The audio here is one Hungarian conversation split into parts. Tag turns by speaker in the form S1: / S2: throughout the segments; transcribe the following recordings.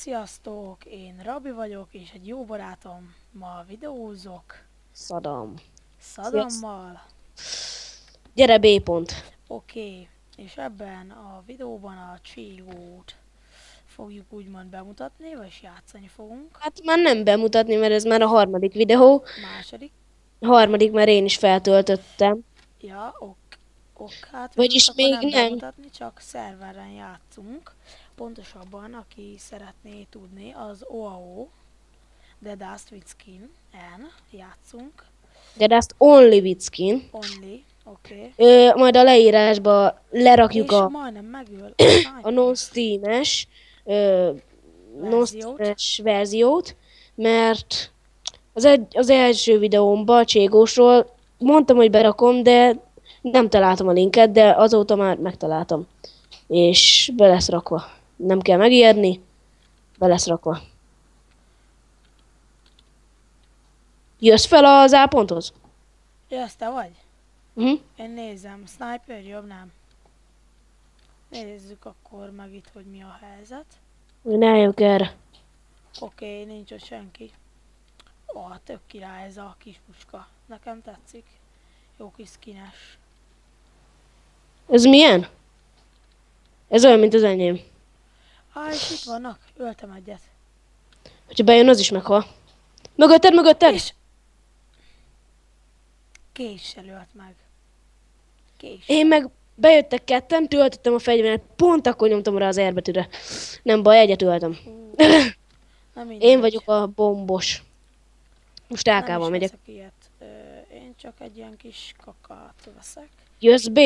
S1: Sziasztok, én Rabi vagyok, és egy jó barátom, ma videózok
S2: Szadam. Sziasztok.
S1: Szadammal.
S2: Gyere B pont.
S1: Oké, és ebben a videóban a Cségót fogjuk úgymond bemutatni, vagyis játszani fogunk.
S2: Hát már nem bemutatni, mert ez már a harmadik videó.
S1: Második,
S2: A harmadik, mert én is feltöltöttem.
S1: ja, hát végülis
S2: Vagyis
S1: akkor
S2: még
S1: nem
S2: nem.
S1: bemutatni, csak szerveren játszunk. Pontosabban, aki szeretné tudni, az OAO, The Dust with Skin, játszunk,
S2: De ezt only with skin.
S1: only, oké.
S2: Majd a leírásba lerakjuk
S1: És
S2: a,
S1: majdnem megöl a
S2: a
S1: sniper
S2: non-steam-es ö,
S1: verziót.
S2: verziót, mert az első videómban Cségósról mondtam, hogy berakom, de nem találtam a linket, de azóta már megtaláltam. És be lesz rakva. Nem kell megijedni, be lesz rakva. Jössz fel az A ponthoz?
S1: Jössz, te vagy?
S2: Uh-huh.
S1: Én nézem. Sniper jobb, nem? Nézzük akkor meg itt, hogy mi a helyzet.
S2: Én eljövök erre.
S1: Oké, nincs ott senki. Ó, tök király ez a kis puska. Nekem tetszik. Jó kis skines.
S2: Ez milyen? Ez olyan, mint az enyém.
S1: És itt vannak. Öltem egyet.
S2: Hogyha bejön, az is meghal. Mögötted, mögötted!
S1: És késsel ölt meg. Kés.
S2: Én meg bejöttek ketten, töltöttem a fegyvert, pont akkor nyomtam rá az R betűre. Nem baj, egyet öltem.
S1: Na mindegy.
S2: Én vagyok a bombos. Most
S1: Nem
S2: AK-val
S1: is
S2: megyek.
S1: veszek ilyet. Én csak egy ilyen kis kakát veszek.
S2: Jössz B?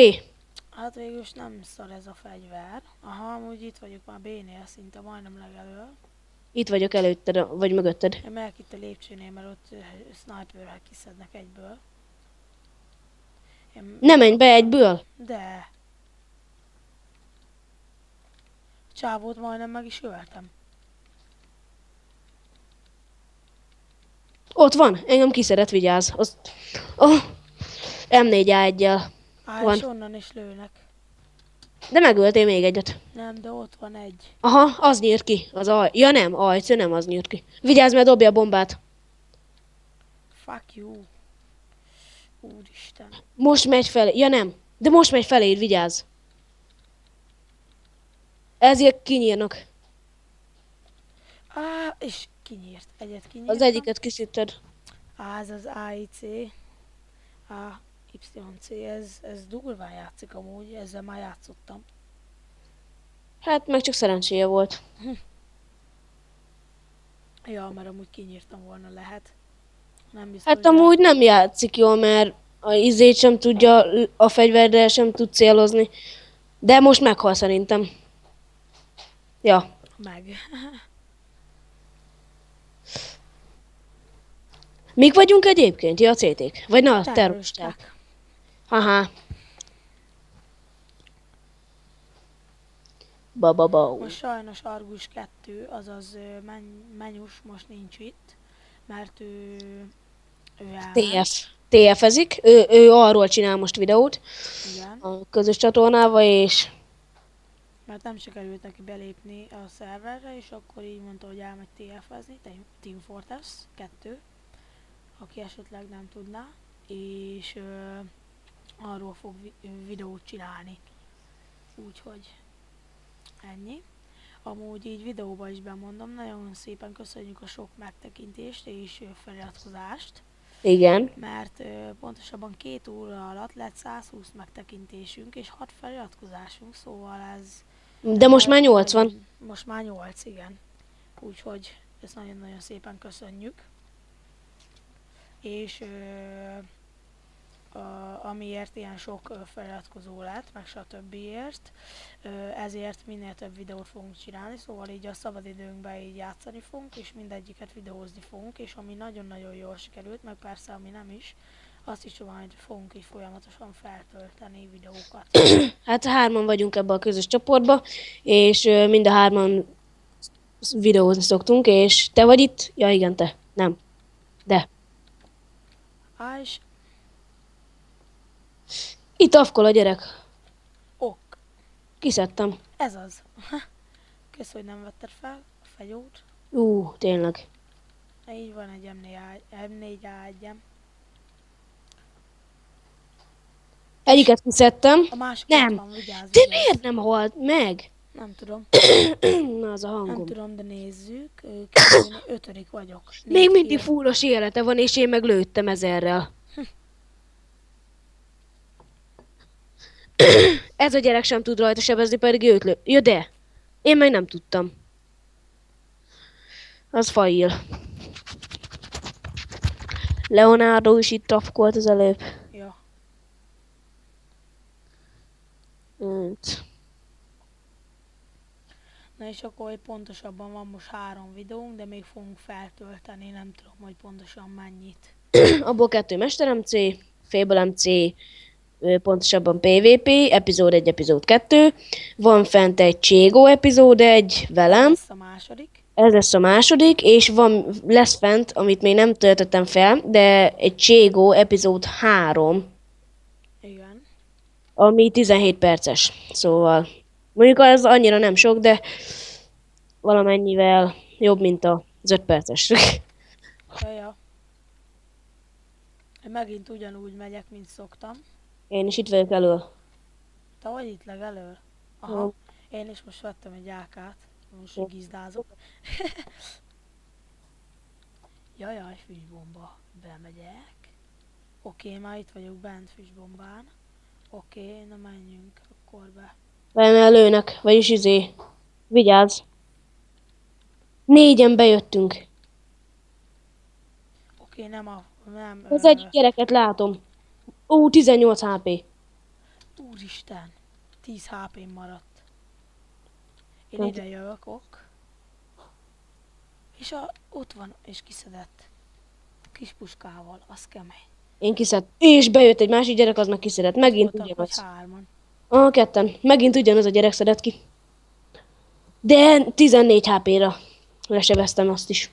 S1: Hát végülis nem szar ez a fegyver. Aha, amúgy itt vagyok már B-nél, szinte majdnem legelől.
S2: Itt vagyok előtted, vagy mögötted.
S1: Én megyek itt a lépcsőnél, mert ott sniperrel kiszednek egyből.
S2: Ne menj be egyből!
S1: De... Csávót majdnem meg is öltem.
S2: Ott van, engem kiszedett, vigyázz. Oh, M4A1-jel.
S1: És onnan is lőnek.
S2: De megöltél még egyet.
S1: Nem, de ott van egy.
S2: Aha, az nyírt ki. Az aj. Ja nem, ajcő nem az nyírt ki. Vigyázz, mert dobja a bombát.
S1: Fuck you. Úristen.
S2: Most megy felé. Ja nem. De most megy feléd, vigyázz. Ezért kinyírnak.
S1: És kinyírt. Egyet kinyírt.
S2: Az egyiket kiszíted.
S1: Ez az AIC. YC, ez durván játszik amúgy, ezzel már játszottam.
S2: Hát meg csak szerencséje volt.
S1: Ja, mert amúgy kinyírtam volna, lehet. Nem biztos,
S2: Hát amúgy nem játszik jól, mert a izét sem tudja, a fegyverrel sem tud célozni. De most meghal szerintem. Ja.
S1: Meg.
S2: Mik vagyunk egyébként? Ja, CT-k. Vagy na, terroristák.
S1: Terroristák.
S2: Haha. Bababa.
S1: Most sajnos Argus 2, azaz Menyus most nincs itt, mert ő elment.
S2: TF-ezik. Ő arról csinál most videót.
S1: Igen,
S2: A közös csatornával, és
S1: mert nem sikerült neki belépni a szerverre, és akkor így mondta, hogy elmegy TF-ezni, Team Fortress 2, aki esetleg nem tudná, és arról fog videót csinálni. Úgyhogy ennyi. Amúgy így videóban is bemondom, nagyon szépen köszönjük a sok megtekintést és feliratkozást,
S2: igen.
S1: mert pontosabban 2 óra alatt lett 120 megtekintésünk és 6 feliratkozásunk, szóval ez...
S2: De most már 80.
S1: Most már 8, igen. Úgyhogy ezt nagyon-nagyon szépen köszönjük. És amiért ilyen sok feliratkozó lett, meg stb. Ezért minél több videót fogunk csinálni, szóval így a szabadidőnkben így játszani fogunk, és mindegyiket videózni fogunk, és ami nagyon-nagyon jól sikerült, meg persze ami nem is, azt is majd fogunk így folyamatosan feltölteni videókat.
S2: Hát 3-an vagyunk ebben a közös csoportban, és mind a 3-an videózni szoktunk, és te vagy itt? Ja igen, te. Nem. De.
S1: És
S2: Itt afkol a gyerek.
S1: ok,
S2: Kiszedtem.
S1: ez az. Kösz, hogy nem vetted fel. fegyót.
S2: Tényleg.
S1: Így van egy M4A1-em.
S2: Egyiket kiszedtem.
S1: A másik ott
S2: Nem.
S1: van, vigyázz,
S2: De
S1: vigyázz.
S2: miért nem halt meg?
S1: Nem tudom.
S2: Na, az a
S1: Nem
S2: hangom.
S1: tudom, de nézzük. Kívülni, 5. vagyok.
S2: Még
S1: 4
S2: mindig
S1: kill.
S2: fullos élete van, és én meg lőttem ezerrel. Ez a gyerek sem tud rajta sebezni, pedig őt lő. Ja, de. Én meg nem tudtam. Az fail. Leonardo is itt trafkolt az előbb.
S1: Ja. Na és akkor hogy pontosabban van most 3 videónk, de még fogunk feltölteni, nem tudom, hogy pontosan mennyit.
S2: Abból 2 Mester MC, Fable MC, pontosabban PvP, epizód 1, epizód 2. Van fent egy Cségó epizód 1 velem.
S1: Ez a második.
S2: Ez lesz a második, és lesz fent, amit még nem töltöttem fel, de egy Cségó epizód 3,
S1: Igen.
S2: ami 17 perces. Szóval, mondjuk az annyira nem sok, de valamennyivel jobb, mint az 5 perces.
S1: Ja. Én megint ugyanúgy megyek, mint szoktam.
S2: Én is itt vagyok elől.
S1: Te vagy itt legelől? Aha.
S2: Jó.
S1: Én is most vettem egy AK-t. Most
S2: Jó.
S1: gizdázok. Jajaj, füstbomba. Bemegyek. Oké, már itt vagyok bent füstbombán. Oké, na menjünk akkor be.
S2: Beemelőnek, vagyis vigyázz. 4-en bejöttünk.
S1: Oké, nem.
S2: Az egyik gyereket látom. 18 HP.
S1: Úristen, 10 HP-m maradt. Én
S2: Nem.
S1: ide jövök, ok. És ott van, és kiszedett. Kis puskával, az kemény.
S2: Én kiszedtem. És bejött egy másik gyerek, az meg kiszedett. Megint
S1: Voltak, hogy
S2: ugyanaz.
S1: 3-an.
S2: Ketten. Megint ugyanaz a gyerek szedett ki. De 14 HP-ra lesebeztem azt is.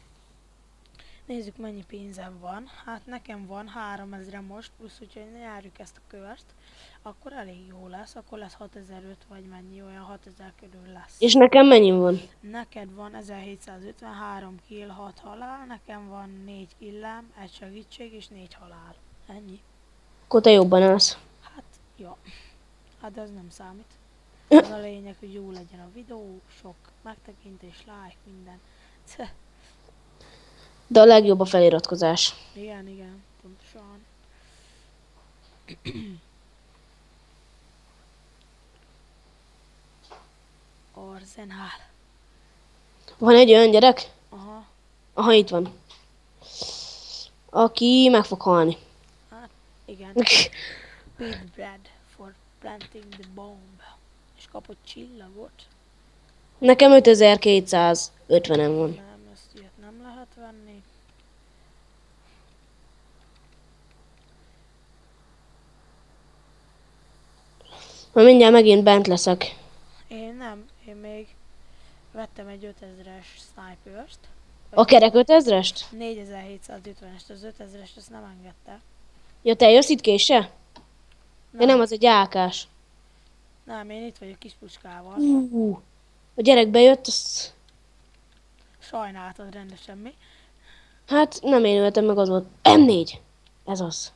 S1: Nézzük, mennyi pénzem van. Hát nekem van 3000 most, plusz hogyha járjuk ezt a kört, akkor elég jó lesz. Akkor lesz 6005 vagy mennyi, olyan 6000 körül lesz.
S2: És nekem mennyi van?
S1: Neked van 1753 kill, 6 halál, nekem van 4 killem, 1 segítség és 4 halál. Ennyi.
S2: Akkor te jobban állsz.
S1: Hát, ja. Hát de az nem számít. Az a lényeg, hogy jó legyen a videó, sok megtekintés, like, minden.
S2: De a legjobb a feliratkozás.
S1: Igen, pontosan. Arzenál.
S2: Van egy olyan gyerek?
S1: Aha,
S2: Aha, itt van. Aki meg fog halni.
S1: hát igen. Big bread for planting the bomb. És kapott csillagot.
S2: Nekem 5250-en van.
S1: Nem, ezt ilyet nem lehet venni.
S2: Ma mindjárt megint bent leszek.
S1: Én nem, én még vettem egy 5000-es snipert.
S2: A kerek 5000-est?
S1: 4750-est, az 5000-est azt nem engedte.
S2: Ja, te jössz itt késse? Ja, nem, az egy ákás.
S1: Nem, én itt vagyok kis puskával.
S2: A gyerek bejött, azt...
S1: Sajnáltad rendesen mi?
S2: Hát nem én öltem meg, az volt. M4. Ez az.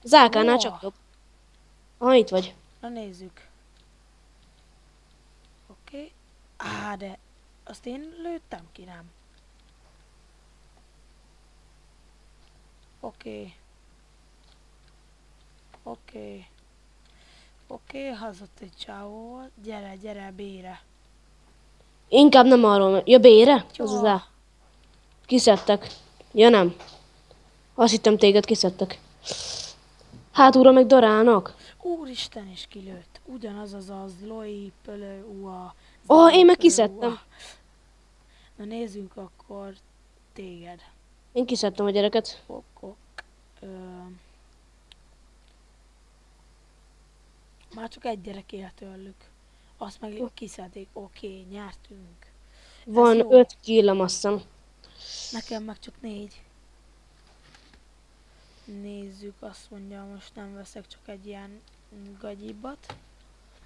S2: Az AK-nál
S1: Ó.
S2: csak jobb. Aha, itt vagy.
S1: Na nézzük. Oké. De azt én lőttem ki, nem? Oké. Az ott egy csávó volt. Gyere, B-re.
S2: Inkább nem arról. Ja, B-re? Az az
S1: Jó.
S2: A. Kiszedtek. Ja, nem. Azt hittem téged kiszedtek. Hátulra meg darálnak.
S1: Úristen is kilőtt. Ugyanaz az Loi, Pölő, Ua.
S2: Én meg kiszedtem.
S1: Na nézzünk akkor téged.
S2: Én kiszedtem a gyereket.
S1: Ok. Már csak egy gyerek él tőlük. Azt meg kiszedik. Oké, nyertünk.
S2: Van
S1: jó.
S2: 5 killem, azt hiszem.
S1: Nekem meg csak 4. Nézzük, azt mondja, most nem veszek csak egy ilyen gagyibbat.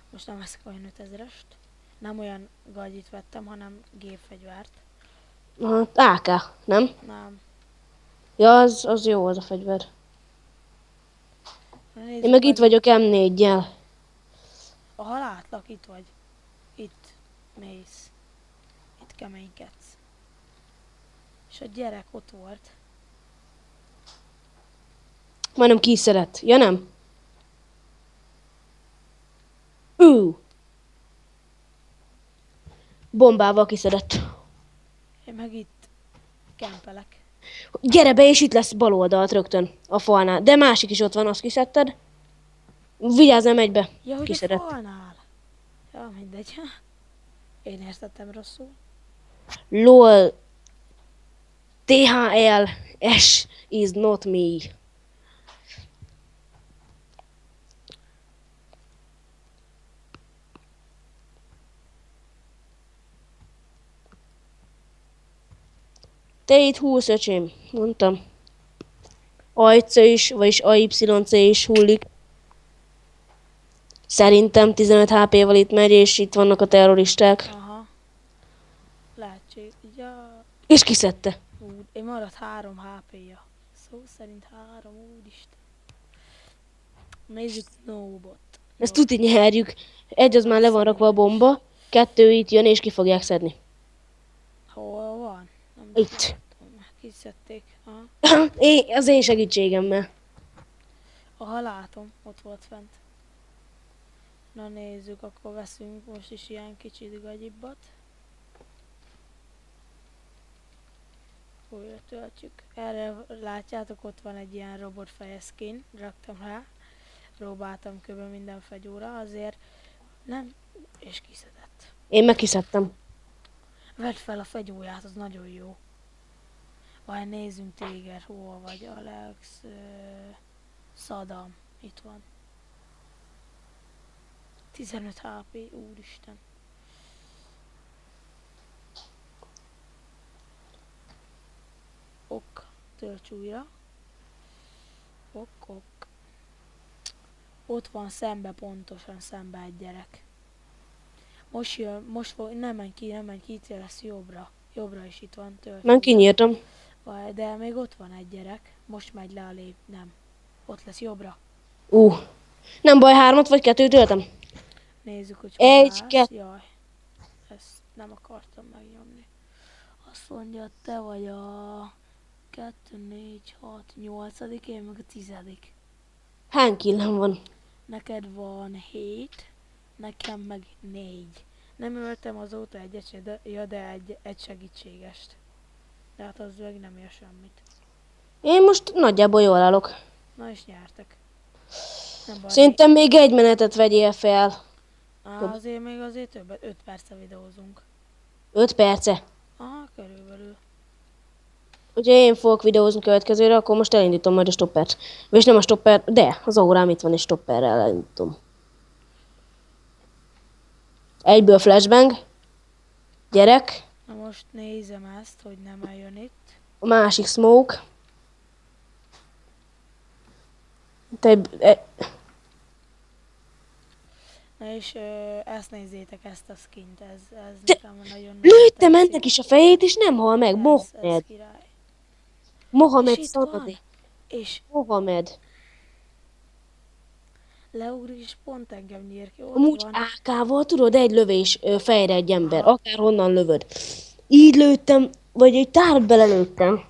S1: Most nem veszek olyan 5000-est. Nem olyan gagyit vettem, hanem gépfegyvert.
S2: AK, nem?
S1: Nem.
S2: Ja, az jó az a fegyver.
S1: Nézzük
S2: Én meg itt
S1: meg
S2: vagyok M4-jel.
S1: ha látlak, itt vagy. Itt mész. Itt keménykedsz. És a gyerek ott volt.
S2: Majdnem kiszedett. Ja nem? Bombával kiszedett.
S1: Én meg itt kempelek.
S2: Gyere be, és itt lesz bal oldalt rögtön a falnál. De másik is ott van, azt kiszedted. Vigyázz, nem megy be.
S1: Ja, hogy a
S2: Kiszedett.
S1: falnál. Ja, mindegy. Én értettem rosszul.
S2: LOL. THL. S is not me. Te itt húsz, öcsém. Mondtam. AYC is, vagyis AYC is hullik. Szerintem 15 HP-val itt megy, és itt vannak a terroristák.
S1: Aha. Lehetség. Ja.
S2: És kiszedte.
S1: Én maradt 3 HP-ja. Szó szerint 3, úristen. Nézzük Snowbot.
S2: Ezt tuti nyerjük. Egy az már le van rakva a bomba, 2 itt jön, és ki fogják szedni.
S1: Hol van? Nem
S2: Itt.
S1: tudom. Kiszedték. Aha.
S2: Az én segítségemmel.
S1: Aha, látom. Ott volt fent. Na nézzük, akkor veszünk most is ilyen kicsit gagyibbat. Újra töltjük. Erre látjátok, ott van egy ilyen robotfejes skin. Raktam rá. Próbáltam kb. Minden fegyóra, azért nem, és kiszedett.
S2: Én meg kiszedtem.
S1: Vedd fel a fegyóját, az nagyon jó. Vagy nézzünk téged, hol vagy, Alex, Saddam, itt van. 15 HP, úristen. Ok, tölts újra. Ok. Ott van szembe, pontosan szembe egy gyerek. Most jön, nem menj ki, itt lesz jobbra. Jobbra is itt van, tölts
S2: Már
S1: újra.
S2: kinyírtam.
S1: De még ott van egy gyerek. Most megy le a nem. Ott lesz jobbra.
S2: Nem baj, 3 vagy 2 töltem.
S1: Nézzük, hogy
S2: Egy,
S1: hol állsz.
S2: kettő.
S1: Jaj, ezt nem akartam megnyomni. Azt mondja, te vagy a 2, 4, 6, 8, én meg a 10.
S2: Hány killem van?
S1: Neked van 7, nekem meg 4. Nem öltem azóta egyet se, de egy segítségest. De hát az meg nem ér semmit.
S2: Én most nagyjából jól állok.
S1: Na és nyertek. Nem baj.
S2: Szerintem még egy menetet vegyél fel.
S1: Azért többet, 5 perce videózunk.
S2: 5 perce.
S1: Aha, körülbelül.
S2: Ugye én fogok videózni következőre, akkor most elindítom majd a stoppert. Vagyis nem a stopper, de az órám itt van, és stopperrel elindítom. Egyből flashbang. Gyerek.
S1: Na most nézem ezt, hogy nem eljön itt.
S2: A másik smoke.
S1: Na és ezt nézzétek, ezt a skint, ez
S2: De
S1: nekem nagyon
S2: lőttem ennek is a fejét, és nem hal meg.
S1: ez
S2: Mohamed.
S1: király.
S2: Mohamed
S1: És itt
S2: szanadi.
S1: van. És
S2: Mohamed.
S1: leugrik, és pont engem nyír ki. Ott
S2: Amúgy
S1: van.
S2: AK-val tudod, egy lövés fejre egy ember.
S1: Aha.
S2: Akárhonnan lövöd. Így lőttem, vagy egy tárat belelőttem.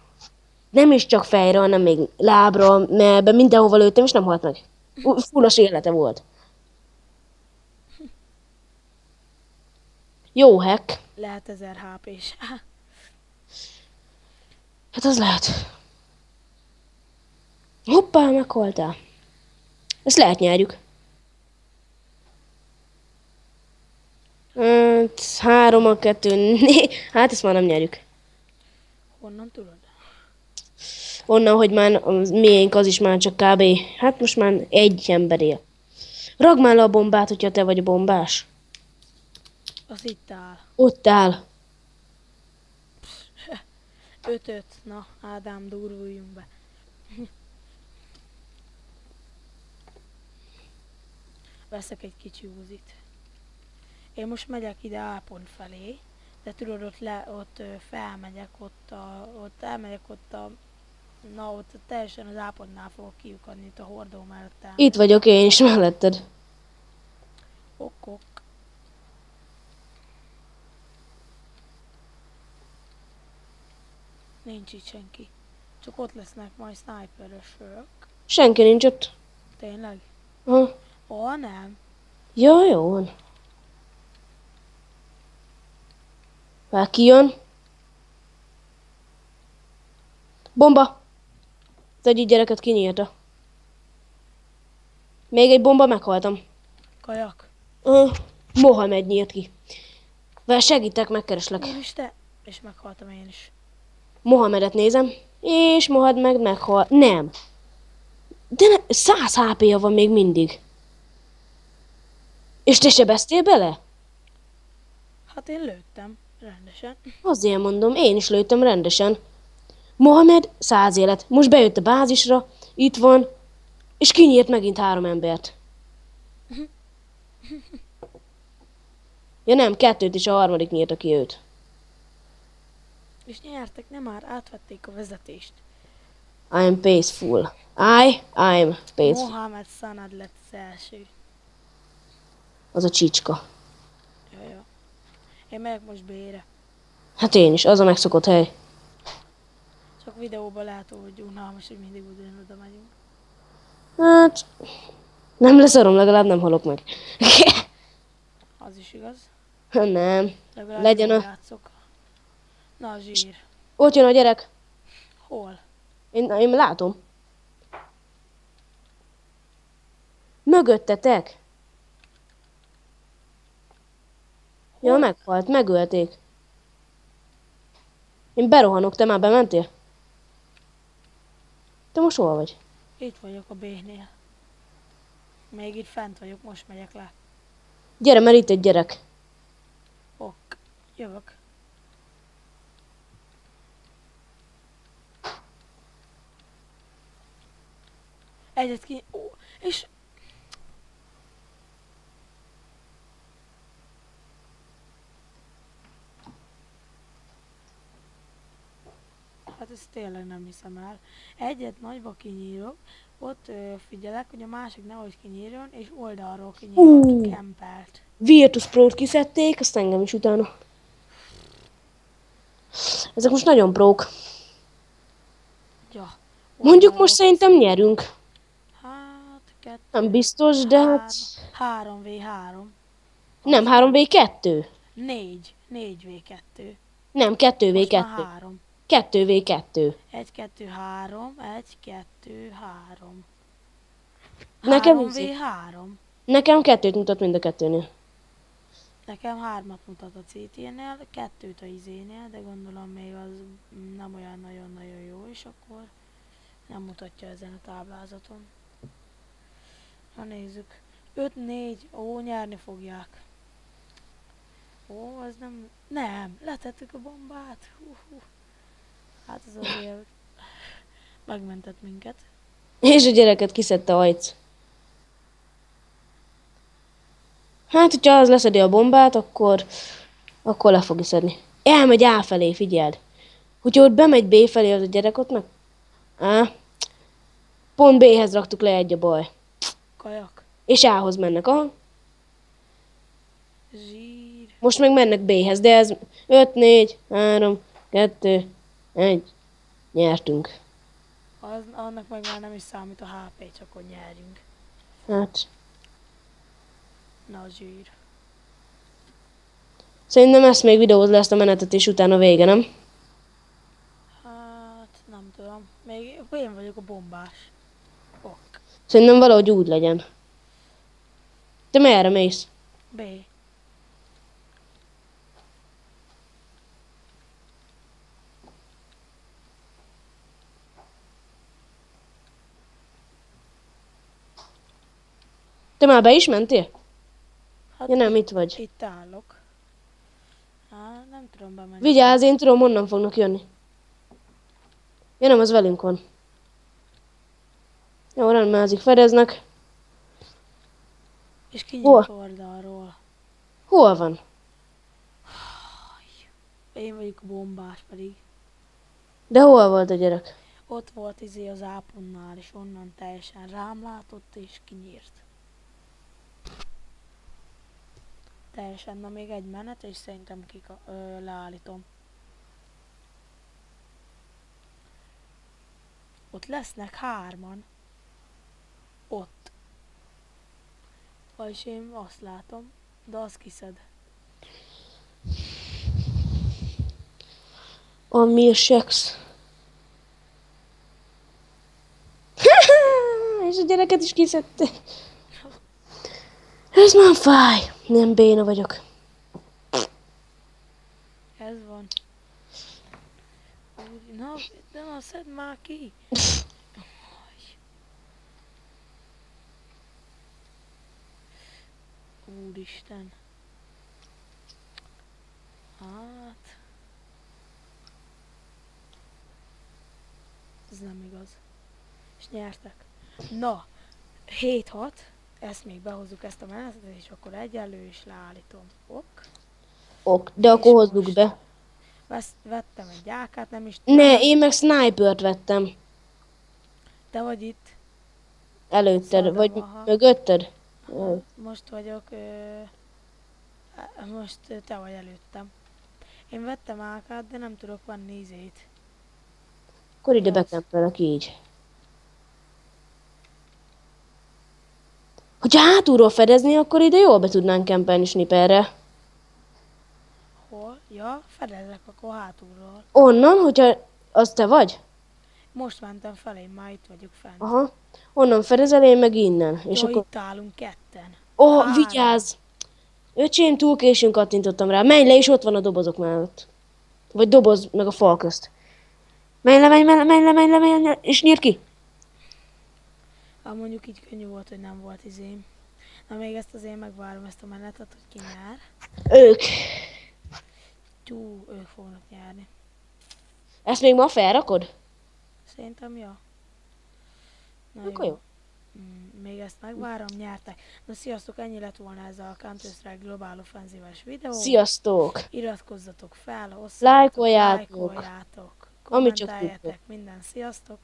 S2: Nem is csak fejre, hanem még lábra, melbe, mindenhova lőttem, és nem halt meg. Fullos élete volt. Jó hack.
S1: Lehet 1000 HP-s.
S2: Hát az lehet. Hoppá, meghaltál. Ezt lehet nyerjük. 3-2, hát ezt már nem nyerjük.
S1: Honnan tudod?
S2: Onnan, hogy már a miénk az is már csak kb. Hát most már egy ember él. Ragd már le a bombát, hogyha te vagy a bombás.
S1: Az itt áll.
S2: Ott áll.
S1: 5-5. Na, Ádám, durvuljunk be. Veszek egy kicsi úzit. Én most megyek ide A pont felé, de tudod, ott felmegyek, ott elmegyek na ott teljesen az A pontnál fogok kiukadni, itt a hordó mellett elmegyek.
S2: Itt vagyok én is melletted.
S1: Ok. Nincs itt senki. Csak ott lesznek majd sniperösök.
S2: Senki nincs ott.
S1: Tényleg?
S2: Ha.
S1: Ó, nem.
S2: Ja, jó van. Valaki jön. Bomba! Az egyik gyereket kinyírta. Még egy bomba, meghaltam.
S1: Kajak.
S2: Mohamed nyírt ki. Vel segítek, megkereslek.
S1: Én is te. És meghaltam én is.
S2: Mohamedet nézem. És Mohamed meghal. Nem. De 100 HP-ja van még mindig. És te sebeztél bele?
S1: Hát én lőttem. Rendesen.
S2: Azért mondom, én is lőttem rendesen. Mohamed 100 élet. Most bejött a bázisra, itt van, és kinyírt megint 3 embert. Ja nem, 2 és a harmadik nyírta ki őt.
S1: És nyertek, nem már átvették a vezetést.
S2: I'm peaceful. I'm peaceful.
S1: Mohamed Sanad lett az első.
S2: Az a csicska.
S1: Jaj. Én megyek most B-re.
S2: Hát én is, az a megszokott hely.
S1: Csak videóban látó, hogy unalmas, hogy mindig oda megyünk.
S2: Hát, nem leszarom, legalább nem halok meg.
S1: Az is igaz.
S2: Nem.
S1: Legalább
S2: Legyen
S1: jól
S2: a...
S1: játszok. Na, zsír.
S2: Ott jön a gyerek.
S1: Hol?
S2: Én látom. Mögöttetek. Ja,
S1: Hol?
S2: meghalt, megölték. Én berohanok, te már bementél? Te most hol vagy?
S1: Itt vagyok a B-nél. Még itt fent vagyok, most megyek le.
S2: Gyere, mert itt egy gyerek.
S1: Ok. Jövök. Egyet ki... Ó, és... Hát ezt tényleg nem hiszem el. Egyet nagyba kinyírok, ott figyelek, hogy a másik nehogy kinyírjon, és oldalról kinyírok, kempelt.
S2: Virtus Pro-t kiszedték, azt engem is utána. Ezek most nagyon prók.
S1: Ja.
S2: Mondjuk
S1: Oldalról
S2: most szerintem nyerünk.
S1: Hát, 2...
S2: Nem biztos, de hát...
S1: 3v3.
S2: Nem, 3v2.
S1: 4. 4v2.
S2: Nem,
S1: Most már
S2: 2v2.
S1: 3.
S2: 2v2.
S1: 1, 2, 3. 1, 2, 3.
S2: Nekem
S1: 3v3.
S2: Nekem 2-t mutat mind a kettőnél.
S1: Nekem 3-at mutat a CT-nél, 2-t a izénél, de gondolom még az nem olyan nagyon-nagyon jó, és akkor nem mutatja ezen a táblázaton. Na nézzük. 5-4, ó, nyerni fogják. Ó, az nem... Nem, letettük a bombát. Hát az azért megmentett minket.
S2: És a gyereket kiszedte Ajc. Hát, hogyha az leszedi a bombát, akkor le fogja szedni. Elmegy A felé, figyeld. Hogyha ott bemegy B felé az a gyerek, ott meg... Pont B-hez raktuk le, egy a baj.
S1: Kajak.
S2: És A-hoz mennek, aha.
S1: Zsír.
S2: Most meg mennek B-hez, de ez 5, 4, 3, 2, 1. Nyertünk.
S1: Annak meg már nem is számít a HP, csak hogy nyerjünk.
S2: Hát...
S1: Na, zsír.
S2: Szerintem ezt még videóz le ezt a menetet, és utána vége, nem?
S1: Hát, nem tudom. Még én vagyok a bombás. Ok.
S2: Szerintem valahogy úgy legyen. Te merre mész?
S1: B.
S2: Te már be is mentél?
S1: Hát
S2: Ja nem, itt vagy.
S1: itt állok. Nem tudom bemenni.
S2: Vigyázz, én tudom, honnan fognak jönni. Ja nem, az velünk van. Jó, rendben, ezik fedeznek.
S1: És kinyílt oldalról.
S2: Hol van?
S1: Én vagyok a bombás pedig.
S2: De hol volt a gyerek?
S1: Ott volt az áponnál, és onnan teljesen rám látott, és kinyírt. Teljesen, na még egy menet, és szerintem leállítom. Ott lesznek 3-an. Ott. Vagyis én azt látom, de az kiszed.
S2: A Milsex. És a gyereket is kiszedte. Ez már fáj. Nem béna vagyok.
S1: Ez van. Na, de na, szedd már ki. Úristen. Hát... Ez nem igaz. És nyertek. Na, 7-6. Ezt még behozzuk ezt a menetet, és akkor egyenlő, és leállítom. Ok.
S2: Ok, de
S1: És
S2: akkor hozzuk
S1: most
S2: be.
S1: Vettem egy gyákát, nem is
S2: Ne, én meg snipert vettem.
S1: Te vagy itt.
S2: Előtted, vagy
S1: Szadabaha.
S2: mögötted?
S1: Most vagyok... most te vagy előttem. Én vettem ákát, de nem tudok venni izét.
S2: Akkor ide
S1: Mi az?
S2: bekempelek így. Hogyha hátulról fedezni, akkor ide jól be tudnánk kempelni sniperre.
S1: Hol? Ja, fedezek akkor hátulról.
S2: Onnan, hogyha az te vagy?
S1: Most mentem fel, én már itt vagyok fent.
S2: Aha. Onnan fedezel, én meg innen. És
S1: Jó,
S2: akkor...
S1: itt állunk ketten.
S2: Ó,
S1: 3.
S2: vigyázz! Öcsém, túl későn kattintottam rá. Menj le, és ott van a dobozok mellett. Vagy doboz, meg a fal közt. Menj le, menj le, menj le, menj le, menj le, és nyír ki.
S1: Mondjuk így könnyű volt, hogy nem volt izém. Na még ezt az én megvárom ezt a menetet, hogy ki nyer.
S2: Ők.
S1: Ők fognak nyerni.
S2: Ezt még ma felrakod?
S1: Szerintem, ja. Na
S2: Akkor jó.
S1: Még ezt megvárom, nyertek. Na sziasztok, ennyi lett volna ez a Counter-Strike Global Offensive-es videó.
S2: Sziasztok!
S1: Iratkozzatok fel,
S2: Lájkoljátok.
S1: lájkoljátok,
S2: Amit csak
S1: kommenteljetek, minden, sziasztok!